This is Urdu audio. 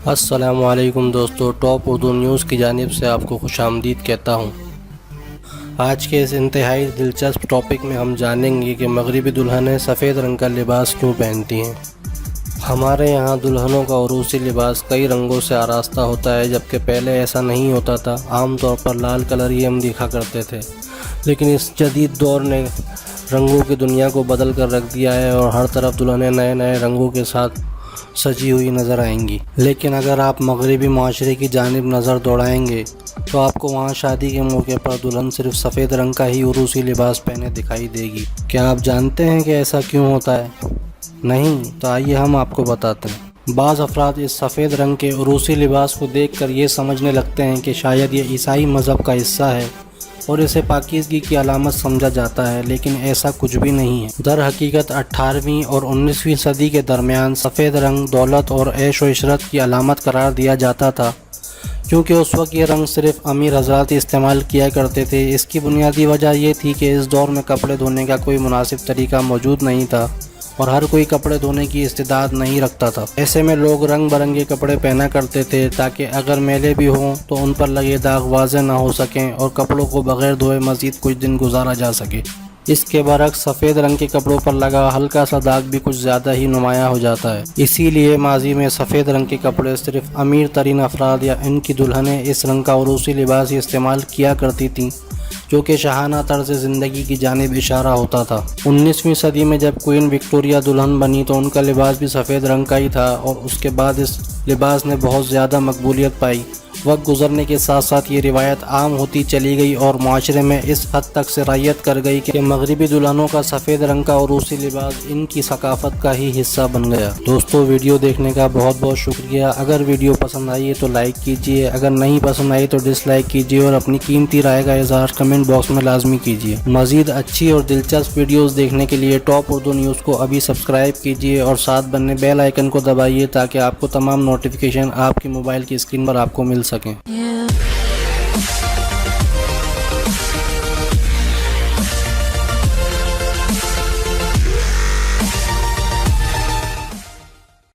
السلام علیکم دوستو، ٹاپ اردو نیوز کی جانب سے آپ کو خوش آمدید کہتا ہوں۔ آج کے اس انتہائی دلچسپ ٹاپک میں ہم جانیں گے کہ مغربی دلہنیں سفید رنگ کا لباس کیوں پہنتی ہیں۔ ہمارے یہاں دلہنوں کا عروسی لباس کئی رنگوں سے آراستہ ہوتا ہے، جبکہ پہلے ایسا نہیں ہوتا تھا۔ عام طور پر لال کلر ہی ہم دیکھا کرتے تھے، لیکن اس جدید دور نے رنگوں کی دنیا کو بدل کر رکھ دیا ہے اور ہر طرف دلہنیں نئے نئے رنگوں کے ساتھ سجی ہوئی نظر آئیں گی۔ لیکن اگر آپ مغربی معاشرے کی جانب نظر دوڑائیں گے تو آپ کو وہاں شادی کے موقع پر دلہن صرف سفید رنگ کا ہی عروسی لباس پہنے دکھائی دے گی۔ کیا آپ جانتے ہیں کہ ایسا کیوں ہوتا ہے؟ نہیں تو آئیے ہم آپ کو بتاتے ہیں۔ بعض افراد اس سفید رنگ کے عروسی لباس کو دیکھ کر یہ سمجھنے لگتے ہیں کہ شاید یہ عیسائی مذہب کا حصہ ہے اور اسے پاکیزگی کی علامت سمجھا جاتا ہے، لیکن ایسا کچھ بھی نہیں ہے۔ در حقیقت 18ویں اور 19ویں صدی کے درمیان سفید رنگ دولت اور عیش و عشرت کی علامت قرار دیا جاتا تھا، کیونکہ اس وقت یہ رنگ صرف امیر حضرات استعمال کیا کرتے تھے۔ اس کی بنیادی وجہ یہ تھی کہ اس دور میں کپڑے دھونے کا کوئی مناسب طریقہ موجود نہیں تھا اور ہر کوئی کپڑے دھونے کی استعداد نہیں رکھتا تھا۔ ایسے میں لوگ رنگ برنگے کپڑے پہنا کرتے تھے تاکہ اگر میلے بھی ہوں تو ان پر لگے داغ واضح نہ ہو سکیں اور کپڑوں کو بغیر دھوئے مزید کچھ دن گزارا جا سکے۔ اس کے برعکس سفید رنگ کے کپڑوں پر لگا ہلکا سا داغ بھی کچھ زیادہ ہی نمایاں ہو جاتا ہے۔ اسی لیے ماضی میں سفید رنگ کے کپڑے صرف امیر ترین افراد یا ان کی دلہنیں اس رنگ کا عروسی لباس ہی استعمال کیا کرتی تھیں، جو کہ شاہانہ طرز زندگی کی جانب اشارہ ہوتا تھا۔ 19ویں صدی میں جب کوئین وکٹوریہ دلہن بنی تو ان کا لباس بھی سفید رنگ کا ہی تھا اور اس کے بعد اس لباس نے بہت زیادہ مقبولیت پائی۔ وقت گزرنے کے ساتھ ساتھ یہ روایت عام ہوتی چلی گئی اور معاشرے میں اس حد تک سرایت کر گئی کہ مغربی دلہنوں کا سفید رنگ کا عروسی لباس ان کی ثقافت کا ہی حصہ بن گیا۔ دوستو، ویڈیو دیکھنے کا بہت بہت شکریہ۔ اگر ویڈیو پسند آئی ہے تو لائک کیجیے، اگر نہیں پسند آئی تو ڈس لائک کیجیے اور اپنی قیمتی رائے کا اظہار کمنٹ باکس میں لازمی کیجیے۔ مزید اچھی اور دلچسپ ویڈیوز دیکھنے کے لیے ٹاپ اردو نیوز کو ابھی سبسکرائب کیجیے اور ساتھ بننے بیل آئیکن کو دبائیے تاکہ آپ کو تمام نوٹیفیکیشن آپ کی موبائل کی اسکرین پر آپ کو مل سکیں۔